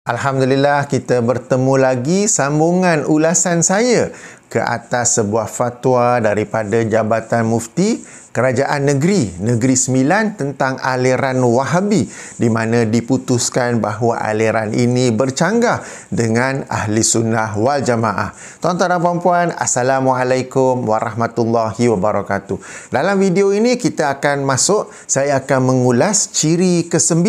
Alhamdulillah, kita bertemu lagi sambungan ulasan saya ke atas sebuah fatwa daripada Jabatan Mufti Kerajaan Negeri Sembilan tentang aliran Wahabi, di mana diputuskan bahawa aliran ini bercanggah dengan Ahli Sunnah wal Jamaah. Tuan-tuan dan puan-puan, Assalamualaikum warahmatullahi wabarakatuh. Dalam video ini saya akan mengulas ciri ke-9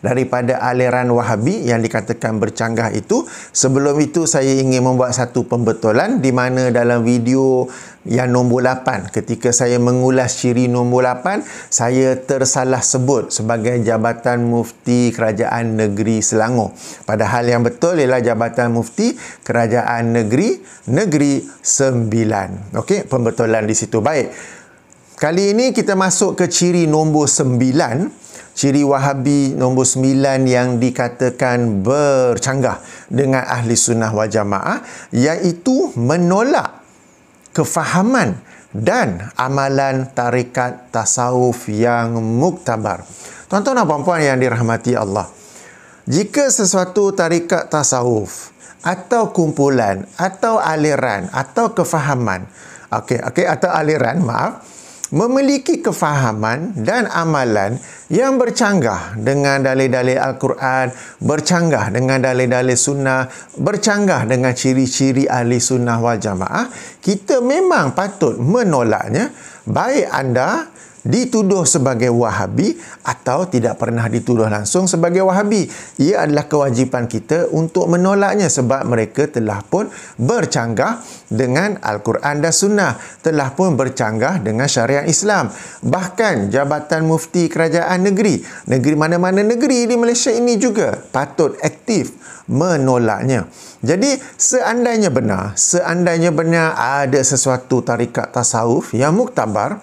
daripada aliran Wahabi yang dikatakan bercanggah itu. Sebelum itu saya ingin membuat satu pembetulan, di mana dalam video yang nombor 8, ketika saya mengulas ciri nombor 8, saya tersalah sebut sebagai Jabatan Mufti Kerajaan Negeri Selangor. Padahal yang betul ialah Jabatan Mufti Kerajaan Negeri Sembilan. Okey, pembetulan di situ. Baik. Kali ini kita masuk ke ciri nombor 9. Ciri Wahabi nombor 9 yang dikatakan bercanggah dengan Ahli Sunnah wal Jamaah, iaitu menolak kefahaman dan amalan tarikat tasawuf yang muktabar. Tuan-tuan dan puan-puan yang dirahmati Allah, jika sesuatu tarikat tasawuf atau kumpulan atau aliran atau kefahaman memiliki kefahaman dan amalan yang bercanggah dengan dalil-dalil Al-Quran, bercanggah dengan dalil-dalil sunnah, bercanggah dengan ciri-ciri ahli sunnah wal jamaah, kita memang patut menolaknya, baik anda dituduh sebagai Wahabi atau tidak pernah dituduh langsung sebagai Wahabi. Ia adalah kewajipan kita untuk menolaknya, sebab mereka telah pun bercanggah dengan Al-Quran dan Sunnah, telah pun bercanggah dengan syariat Islam. Bahkan Jabatan Mufti Kerajaan Negeri mana-mana negeri di Malaysia ini juga patut aktif menolaknya. Jadi seandainya benar ada sesuatu tarikat tasawuf yang muktabar,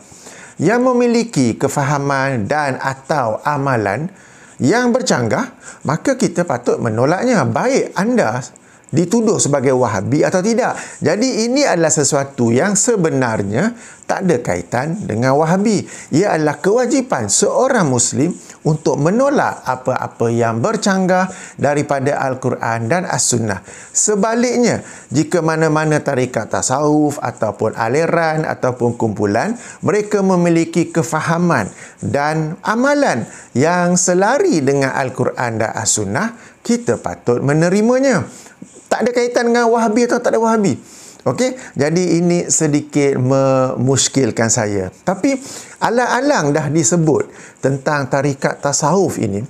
yang memiliki kefahaman dan atau amalan yang bercanggah, maka kita patut menolaknya, baik anda dituduh sebagai Wahabi atau tidak. Jadi ini adalah sesuatu yang sebenarnya tak ada kaitan dengan Wahabi. Ia adalah kewajipan seorang Muslim untuk menolak apa-apa yang bercanggah daripada Al-Quran dan As-Sunnah. Sebaliknya, jika mana-mana tarikat tasawuf ataupun aliran ataupun kumpulan, mereka memiliki kefahaman dan amalan yang selari dengan Al-Quran dan As-Sunnah, kita patut menerimanya. Tak ada kaitan dengan Wahabi atau tak ada Wahabi. Okey, jadi ini sedikit memuskilkan saya. Tapi alang-alang dah disebut tentang tarikat tasawuf ini,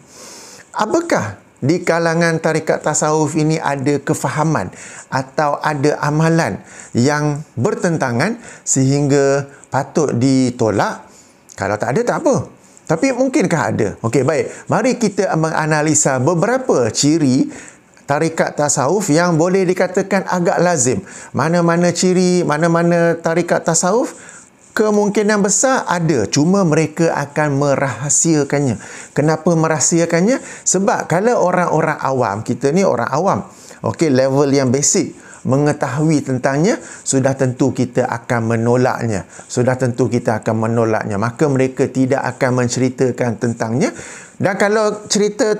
apakah di kalangan tarikat tasawuf ini ada kefahaman atau ada amalan yang bertentangan sehingga patut ditolak? Kalau tak ada, tak apa. Tapi mungkinkah ada? Okey, baik. Mari kita menganalisa beberapa ciri tarikat tasawuf yang boleh dikatakan agak lazim. Mana-mana ciri, mana-mana tarikat tasawuf, kemungkinan besar ada. Cuma mereka akan merahsiakannya. Kenapa merahsiakannya? Sebab kalau orang-orang awam, kita ni orang awam, okey, level yang basic, mengetahui tentangnya, sudah tentu kita akan menolaknya. Maka mereka tidak akan menceritakan tentangnya. Dan kalau cerita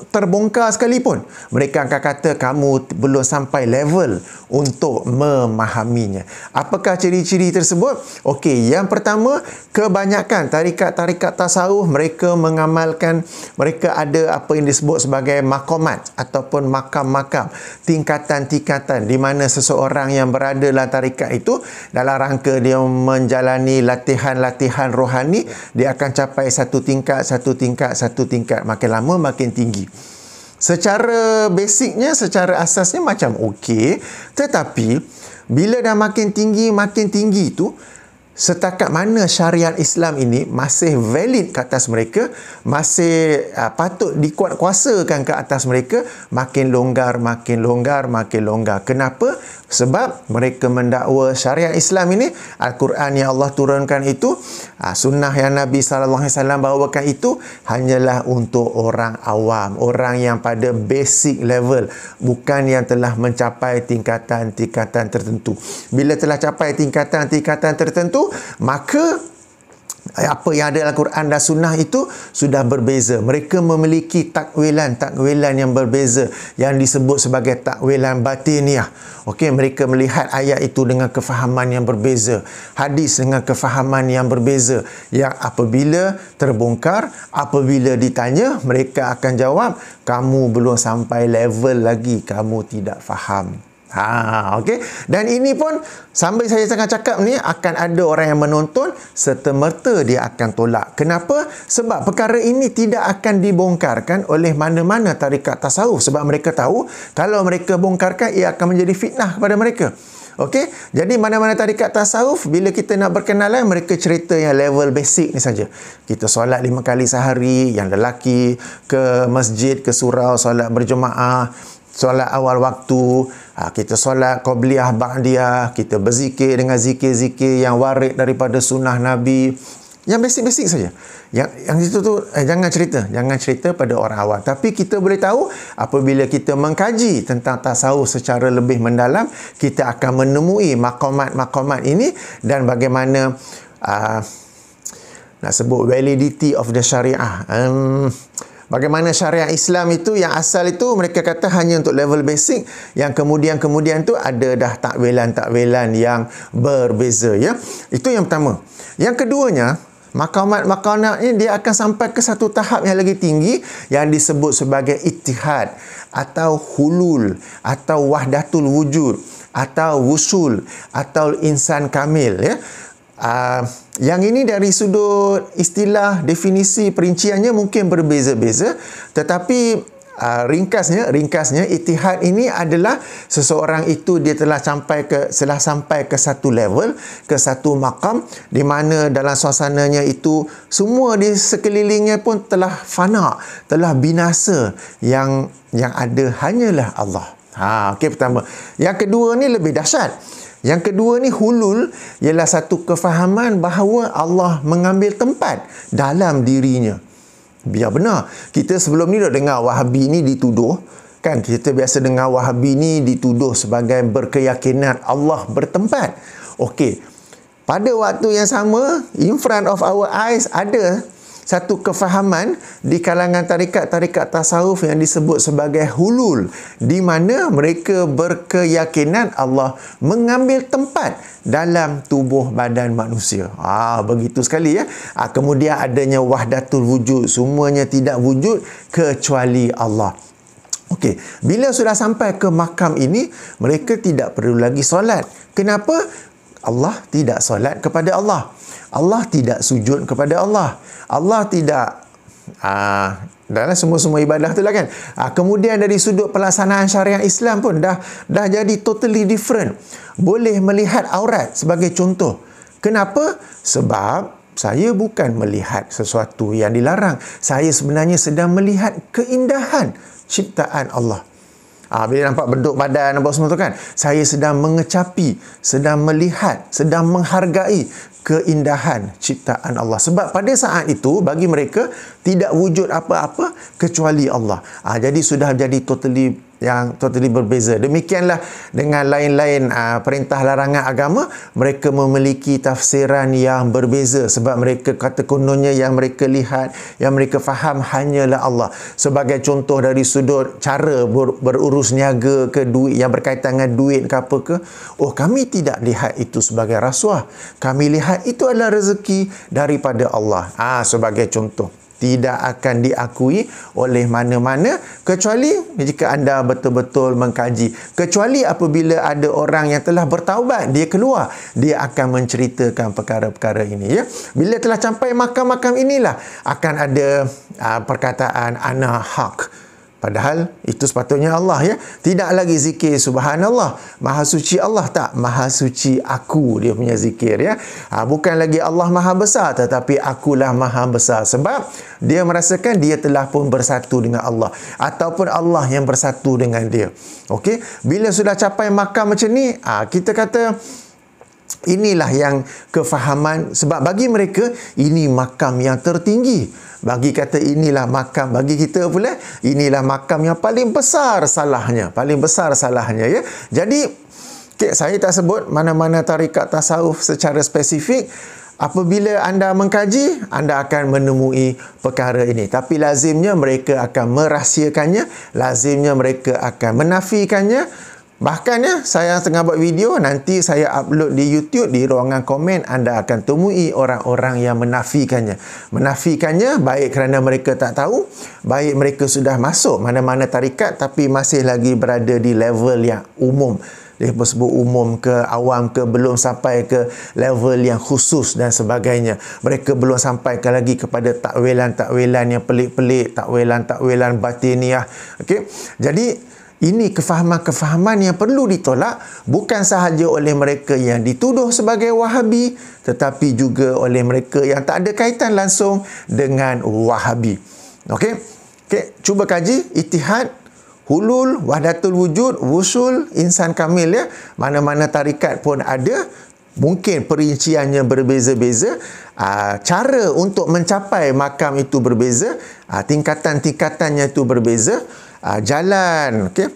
terbongkar sekalipun, mereka akan kata kamu belum sampai level untuk memahaminya. Apakah ciri-ciri tersebut? Okey, yang pertama, kebanyakan tarikat-tarikat tasawuf mereka mengamalkan, mereka ada apa yang disebut sebagai maqamat ataupun makam-makam, tingkatan-tingkatan, di mana seseorang yang berada dalam tarikat itu, dalam rangka dia menjalani latihan-latihan rohani, dia akan capai satu tingkat, makin lama makin tinggi. Secara basicnya, secara asasnya macam okey, tetapi bila dah makin tinggi itu, setakat mana syariat Islam ini masih valid ke atas mereka, masih patut dikuatkuasakan ke atas mereka, makin longgar. Kenapa? Sebab mereka mendakwa syariat Islam ini, Al-Quran yang Allah turunkan itu, sunnah yang Nabi SAW bawakan itu hanyalah untuk orang awam, orang yang pada basic level, bukan yang telah mencapai tingkatan-tingkatan tertentu. Bila telah capai tingkatan-tingkatan tertentu, maka apa yang ada dalam Quran dan Sunnah itu sudah berbeza. Mereka memiliki takwilan yang berbeza yang disebut sebagai takwilan batiniah. Okey, mereka melihat ayat itu dengan kefahaman yang berbeza, hadis dengan kefahaman yang berbeza, yang apabila terbongkar, apabila ditanya, mereka akan jawab, kamu belum sampai level lagi, kamu tidak faham. Okey. Dan ini pun sambil saya tengah cakap ni, akan ada orang yang menonton serta-merta dia akan tolak. Kenapa? Sebab perkara ini tidak akan dibongkarkan oleh mana-mana tarikat tasawuf, sebab mereka tahu kalau mereka bongkarkan ia akan menjadi fitnah kepada mereka. Okey, jadi mana-mana tarikat tasawuf, bila kita nak berkenalan, mereka cerita yang level basic ni saja. Kita solat 5 kali sehari, yang lelaki ke masjid, ke surau, solat berjemaah, solat awal waktu, kita solat qabliyah ba'diyah, kita berzikir dengan zikir-zikir yang warid daripada sunnah Nabi. Yang basic-basic saja. Yang itu tu jangan cerita pada orang awam. Tapi kita boleh tahu apabila kita mengkaji tentang tasawuf secara lebih mendalam, kita akan menemui maqamat-maqamat ini dan bagaimana nak sebut validity of the syariah. Bagaimana syariat Islam itu, yang asal itu mereka kata hanya untuk level basic, yang kemudian tu ada dah takwilan yang berbeza, ya. Itu yang pertama. Yang keduanya, maqamat ini dia akan sampai ke satu tahap yang lagi tinggi yang disebut sebagai ittihad atau hulul atau wahdatul wujud atau wusul atau insan kamil, ya. Yang ini dari sudut istilah, definisi, perinciannya mungkin berbeza-beza, tetapi ringkasnya ittihad ini adalah seseorang itu dia telah sampai ke satu level, ke satu maqam di mana dalam suasananya itu semua di sekelilingnya pun telah fana, telah binasa, yang ada hanyalah Allah. Okey, pertama. Yang kedua ni lebih dahsyat. Yang kedua ni hulul, ialah satu kefahaman bahawa Allah mengambil tempat dalam dirinya. Biar benar. Kita sebelum ni dah dengar Wahabi ni dituduh, kan? Kita biasa dengar Wahabi ni dituduh sebagai berkeyakinan Allah bertempat. Okey. Pada waktu yang sama, in front of our eyes, ada satu kefahaman di kalangan tarikat-tarikat tasawuf yang disebut sebagai hulul, di mana mereka berkeyakinan Allah mengambil tempat dalam tubuh badan manusia. Begitu sekali, ya. Kemudian adanya wahdatul wujud, semuanya tidak wujud kecuali Allah. Okey, bila sudah sampai ke makam ini, mereka tidak perlu lagi solat. Kenapa? Allah tidak solat kepada Allah. Allah tidak sujud kepada Allah. Allah tidak dalam semua ibadah tu lah, kan. Kemudian dari sudut pelaksanaan syariat Islam pun dah jadi totally different. Boleh melihat aurat sebagai contoh. Kenapa? Sebab saya bukan melihat sesuatu yang dilarang. Saya sebenarnya sedang melihat keindahan ciptaan Allah. Bila nampak bentuk badan apa semua tu, kan, saya sedang mengecapi, sedang melihat, sedang menghargai keindahan ciptaan Allah. Sebab pada saat itu bagi mereka tidak wujud apa-apa kecuali Allah. Jadi sudah jadi totally berbeza. Demikianlah dengan lain-lain perintah larangan agama, mereka memiliki tafsiran yang berbeza sebab mereka kata kononnya yang mereka lihat, yang mereka faham hanyalah Allah. Sebagai contoh dari sudut cara berurus niaga ke duit yang berkaitan dengan duit ke apa ke, kami tidak lihat itu sebagai rasuah. Kami lihat itu adalah rezeki daripada Allah. Sebagai contoh. Tidak akan diakui oleh mana-mana kecuali jika anda betul-betul mengkaji. Kecuali apabila ada orang yang telah bertaubat, dia keluar, dia akan menceritakan perkara-perkara ini, ya. Bila telah sampai makam-makam inilah akan ada perkataan ana haq. Padahal itu sepatutnya Allah, ya. Tidak lagi zikir subhanallah, maha suci Allah, tak, maha suci aku dia punya zikir, ya. Bukan lagi Allah maha besar, tetapi akulah maha besar. Sebab dia merasakan dia telah pun bersatu dengan Allah, ataupun Allah yang bersatu dengan dia. Okey, bila sudah capai makam macam ni, kita kata inilah yang kefahaman. Sebab bagi mereka ini makam yang tertinggi. Bagi kata inilah makam, bagi kita pula inilah makam yang paling besar salahnya, ya. Jadi saya tak sebut mana-mana tarikat tasawuf secara spesifik. apabila anda mengkaji, anda akan menemui perkara ini. Tapi lazimnya mereka akan merahsiakannya, lazimnya mereka akan menafikannya. Bahkan ya, saya tengah buat video, nanti saya upload di YouTube, di ruangan komen, anda akan temui orang-orang yang menafikannya. Menafikannya baik kerana mereka tak tahu, baik mereka sudah masuk mana-mana tarikat tapi masih lagi berada di level yang umum. Dia sebut umum ke awam ke, belum sampai ke level yang khusus dan sebagainya. Mereka belum sampai lagi kepada takwilan-takwilan yang pelik-pelik, takwilan-takwilan batiniah. Okey. Jadi ini kefahaman-kefahaman yang perlu ditolak, bukan sahaja oleh mereka yang dituduh sebagai Wahabi, tetapi juga oleh mereka yang tak ada kaitan langsung dengan Wahabi. Okey, cuba kaji Ittihad, Hulul, Wahdatul Wujud, Wusul, Insan Kamil ya. Mana-mana tarikat pun ada. Mungkin perinciannya berbeza-beza, cara untuk mencapai makam itu berbeza, tingkatan-tingkatannya itu berbeza. Jalan, okey,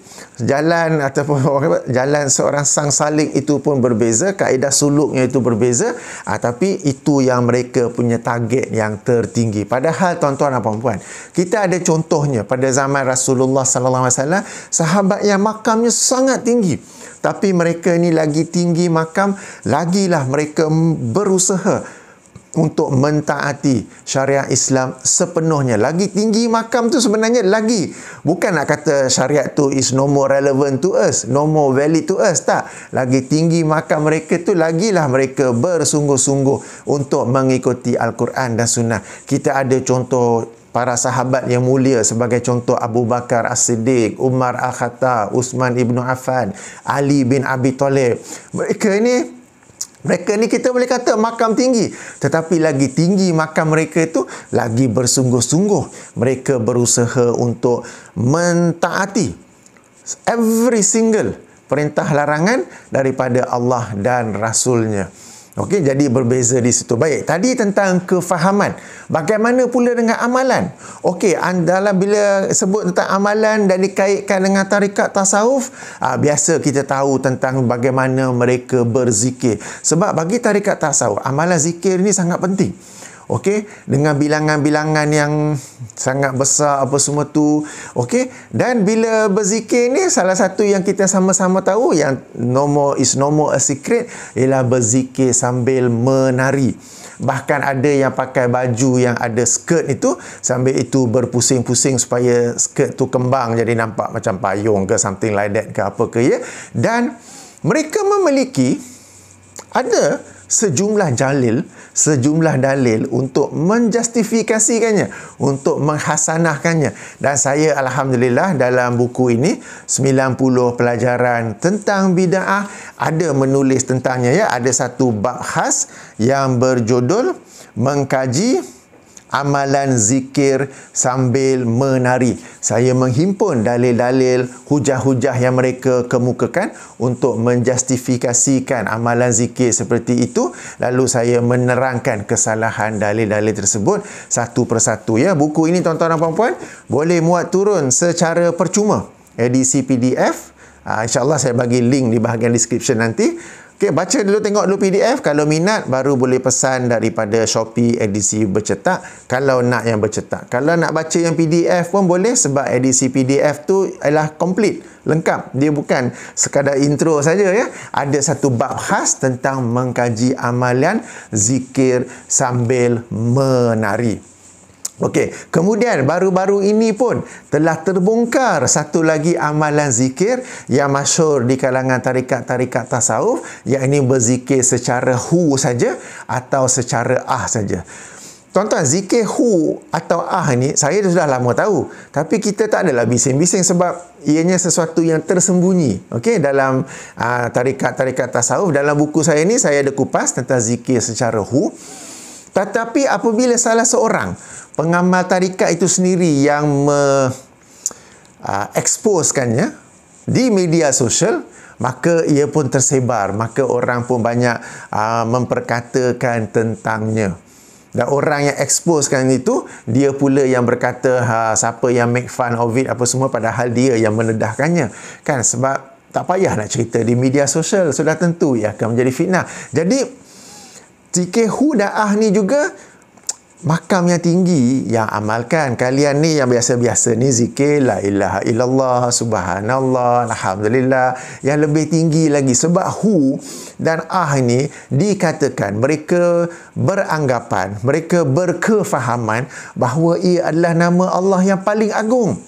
jalan ataupun jalan seorang sang salik itu pun berbeza, kaedah suluknya itu berbeza, tapi itu yang mereka punya target yang tertinggi. Padahal tuan-tuan dan puan-puan, kita ada contohnya pada zaman Rasulullah sallallahu alaihi wasallam, sahabat yang makamnya sangat tinggi, tapi mereka ni lagi tinggi makam, lagilah mereka berusaha untuk mentaati syariat Islam sepenuhnya. Lagi tinggi makam tu sebenarnya lagi. Bukan nak kata syariat tu is no more relevant to us, no more valid to us. Tak. Lagi tinggi makam mereka tu, lagilah mereka bersungguh-sungguh untuk mengikuti Al-Quran dan Sunnah. Kita ada contoh para sahabat yang mulia sebagai contoh Abu Bakar As-Siddiq, Umar Al-Khattab, Uthman Ibn Affan, Ali bin Abi Talib. Mereka ni kita boleh kata makam tinggi, tetapi lagi tinggi makam mereka itu, lagi bersungguh-sungguh mereka berusaha untuk mentaati every single perintah larangan daripada Allah dan Rasulnya. Okey, jadi berbeza di situ. Baik, tadi tentang kefahaman. Bagaimana pula dengan amalan? Okey, dalam bila sebut tentang amalan dan dikaitkan dengan tarikat tasawuf, biasa kita tahu tentang bagaimana mereka berzikir. Sebab bagi tarikat tasawuf, amalan zikir ni sangat penting. Okey, dengan bilangan-bilangan yang sangat besar apa semua tu. Okey, dan bila berzikir ni, salah satu yang kita sama-sama tahu yang no more a secret ialah berzikir sambil menari. Bahkan ada yang pakai baju yang ada skirt itu, sambil itu berpusing-pusing supaya skirt tu kembang jadi nampak macam payung ke something like that ke apa ke ya. Dan mereka memiliki ada sejumlah dalil untuk menjustifikasikannya, untuk menghasanahkannya. Dan saya alhamdulillah dalam buku ini 90 pelajaran tentang bid'ah ada menulis tentangnya ya. Ada satu bab khas yang berjudul mengkaji amalan zikir sambil menari. Saya menghimpun dalil-dalil, hujah-hujah yang mereka kemukakan untuk menjustifikasikan amalan zikir seperti itu. Lalu saya menerangkan kesalahan dalil-dalil tersebut satu persatu ya. Buku ini tuan-tuan dan puan-puan boleh muat turun secara percuma, edisi PDF. InsyaAllah saya bagi link di bahagian description nanti. Okey, baca dulu, tengok dulu PDF. Kalau minat, baru boleh pesan daripada Shopee edisi bercetak. Kalau nak yang bercetak. Kalau nak baca yang PDF pun boleh, sebab edisi PDF tu adalah komplit, lengkap. Dia bukan sekadar intro saja ya. Ada satu bab khas tentang mengkaji amalan zikir sambil menari. Okey, kemudian baru-baru ini pun telah terbongkar satu lagi amalan zikir yang masyhur di kalangan tarikat-tarikat tasawuf, yakni berzikir secara hu saja atau secara saja. Tuan-tuan, zikir hu atau ni saya sudah lama tahu, tapi kita tak adalah bising-bising sebab ianya sesuatu yang tersembunyi. Okey, dalam tarikat-tarikat tasawuf, dalam buku saya ni saya ada kupas tentang zikir secara hu. Tetapi apabila salah seorang pengamal tarikat itu sendiri yang exposekannya di media sosial, maka ia pun tersebar, maka orang pun banyak memperkatakan tentangnya. Dan orang yang exposekan itu, dia pula yang berkata siapa yang make fun of it apa semua, padahal dia yang mendedahkannya. Kan, sebab tak payah nak cerita di media sosial, sudah tentu ia akan menjadi fitnah. Jadi Zikir hu dan ah ni juga makam yang tinggi yang amalkan. Kalian ni yang biasa-biasa ni zikir la ilaha illallah, subhanallah, alhamdulillah, yang lebih tinggi lagi. Sebab hu dan ah ni dikatakan mereka beranggapan, mereka berkefahaman bahawa ia adalah nama Allah yang paling agung.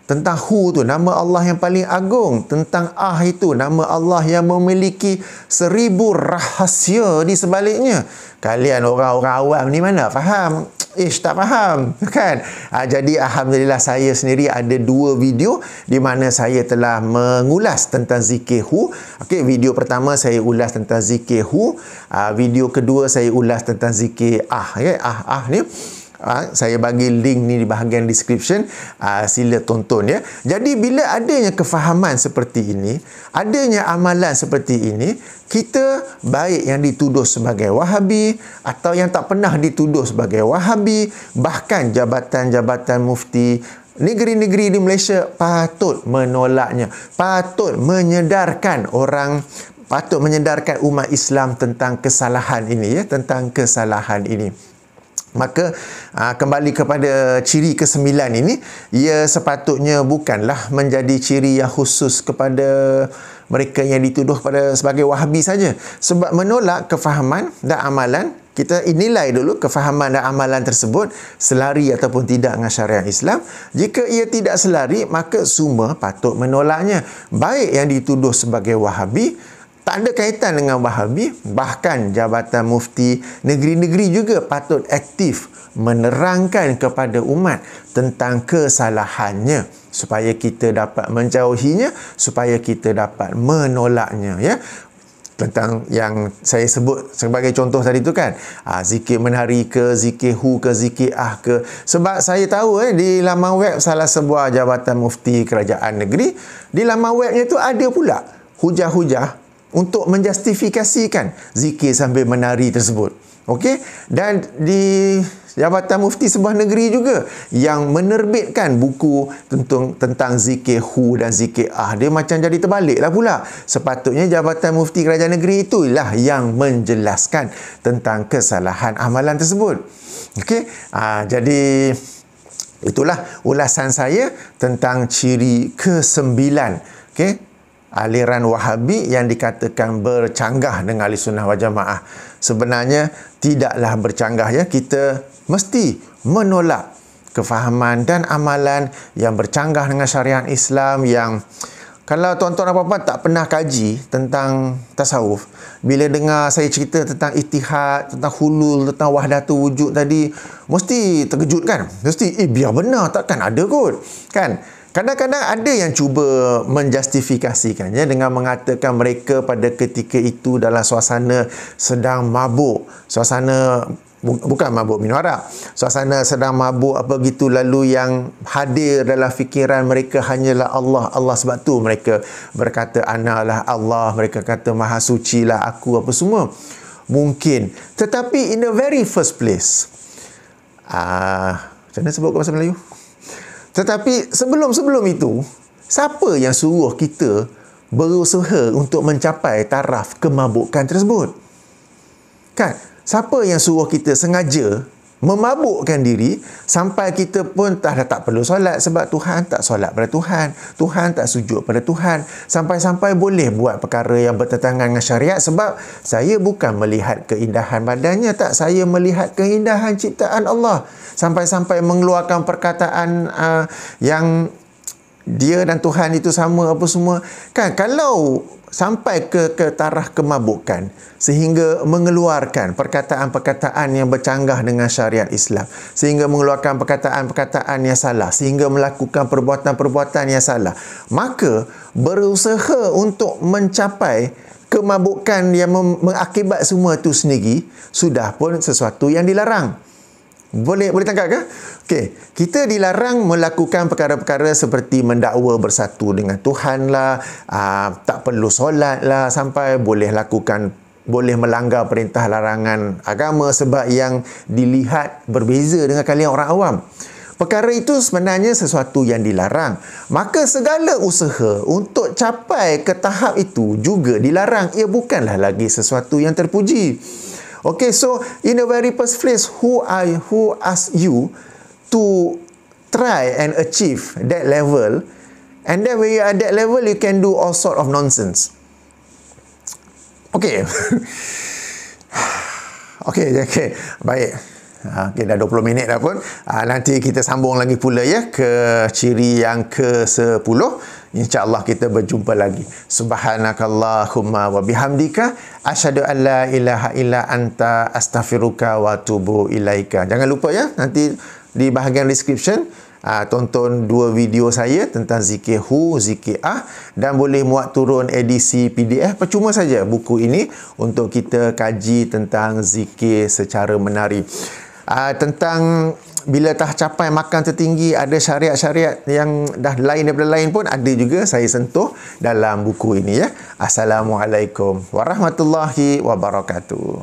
Tentang hu tu, nama Allah yang paling agung. Tentang ah itu, nama Allah yang memiliki 1000 rahsia di sebaliknya. Kalian orang-orang awam ni mana faham? Tak faham, kan? Jadi alhamdulillah saya sendiri ada 2 video di mana saya telah mengulas tentang zikir hu. Okey, video pertama saya ulas tentang zikir hu. Video kedua saya ulas tentang zikir ah. Okay? Ni. Saya bagi link ni di bahagian description, sila tonton ya. Jadi bila adanya kefahaman seperti ini, adanya amalan seperti ini, kita baik yang dituduh sebagai Wahabi atau yang tak pernah dituduh sebagai Wahabi, bahkan jabatan-jabatan mufti negeri-negeri di Malaysia patut menolaknya, patut menyedarkan umat Islam tentang kesalahan ini ya, tentang kesalahan ini. Maka kembali kepada ciri ke-9 ini, ia sepatutnya bukanlah menjadi ciri yang khusus kepada mereka yang dituduh sebagai Wahabi saja. Sebab menolak kefahaman dan amalan, kita nilai dulu kefahaman dan amalan tersebut selari ataupun tidak dengan syariat Islam. Jika ia tidak selari, maka semua patut menolaknya. Baik yang dituduh sebagai Wahabi, tak ada kaitan dengan Wahabi, bahkan jabatan mufti negeri-negeri juga patut aktif menerangkan kepada umat tentang kesalahannya supaya kita dapat menjauhinya, supaya kita dapat menolaknya ya. Tentang yang saya sebut sebagai contoh tadi tu kan, zikir menari ke, zikir hu ke, zikir ah ke. Sebab saya tahu di laman web salah sebuah jabatan mufti kerajaan negeri, di laman webnya tu ada pula hujah-hujah untuk menjustifikasikan zikir sambil menari tersebut. Okey? Dan di jabatan mufti sebuah negeri juga yang menerbitkan buku tentang zikir hu dan zikir ah, dia macam jadi terbaliklah pula. Sepatutnya jabatan mufti kerajaan negeri itulah yang menjelaskan tentang kesalahan amalan tersebut. Okey? Jadi itulah ulasan saya tentang ciri ke-9. Okey? Aliran Wahabi yang dikatakan bercanggah dengan Ahlussunnah wal Jamaah. Sebenarnya tidaklah bercanggah ya. Kita mesti menolak kefahaman dan amalan yang bercanggah dengan syariat Islam, yang kalau tuan-tuan apa-apa tak pernah kaji tentang tasawuf, bila dengar saya cerita tentang ittihad, tentang hulul, tentang wahdatul wujud tadi, mesti terkejut kan? Mesti, biar benar, takkan ada kot. Kan? Kadang-kadang ada yang cuba menjustifikasikannya dengan mengatakan mereka pada ketika itu dalam suasana sedang mabuk. Suasana, bukan mabuk minum arak. Suasana sedang mabuk apa gitu, lalu yang hadir dalam fikiran mereka hanyalah Allah. Allah, sebab tu mereka berkata analah Allah. Mereka kata maha suci lah aku, apa semua. Mungkin. Tetapi in the very first place, macam mana sebut ke bahasa Melayu? Tetapi sebelum itu, siapa yang suruh kita berusaha untuk mencapai taraf kemabukan tersebut? Kan? Siapa yang suruh kita sengaja memabukkan diri sampai kita pun tak perlu solat sebab Tuhan tak solat pada Tuhan, Tuhan tak sujud pada Tuhan, sampai-sampai boleh buat perkara yang bertentangan dengan syariat sebab saya bukan melihat keindahan badannya, tak, saya melihat keindahan ciptaan Allah. Sampai-sampai mengeluarkan perkataan yang dia dan Tuhan itu sama apa semua. Kan, kalau sampai ke taraf kemabukan sehingga mengeluarkan perkataan-perkataan yang bercanggah dengan syariat Islam, sehingga mengeluarkan perkataan-perkataan yang salah, sehingga melakukan perbuatan-perbuatan yang salah, maka berusaha untuk mencapai kemabukan yang mengakibat semua itu sendiri sudah pun sesuatu yang dilarang. Boleh tangkap ke? Okey, kita dilarang melakukan perkara-perkara seperti mendakwa bersatu dengan Tuhan lah, tak perlu solat lah, sampai boleh melanggar perintah larangan agama sebab yang dilihat berbeza dengan kalian orang awam. Perkara itu sebenarnya sesuatu yang dilarang. Maka segala usaha untuk capai ke tahap itu juga dilarang. Ia bukanlah lagi sesuatu yang terpuji. Okay, so in the very first place, who asked you to try and achieve that level? And then when you are at that level, you can do all sort of nonsense. Okay. Okay. Baik. Okay, dah 20 minit dah pun. Nanti kita sambung lagi pula ya ke ciri yang ke-10. InsyaAllah kita berjumpa lagi. Subhanakallahumma wa bihamdika asyhadu an la ilaha illa anta astaghfiruka wa atubu ilaika. Jangan lupa ya, nanti di bahagian description tonton 2 video saya tentang zikir hu, zikir dan boleh muat turun edisi PDF. Percuma saja buku ini untuk kita kaji tentang zikir secara menari. Tentang bila dah capai makam tertinggi, ada syariat-syariat yang dah lain daripada lain pun ada juga saya sentuh dalam buku ini ya. Assalamualaikum warahmatullahi wabarakatuh.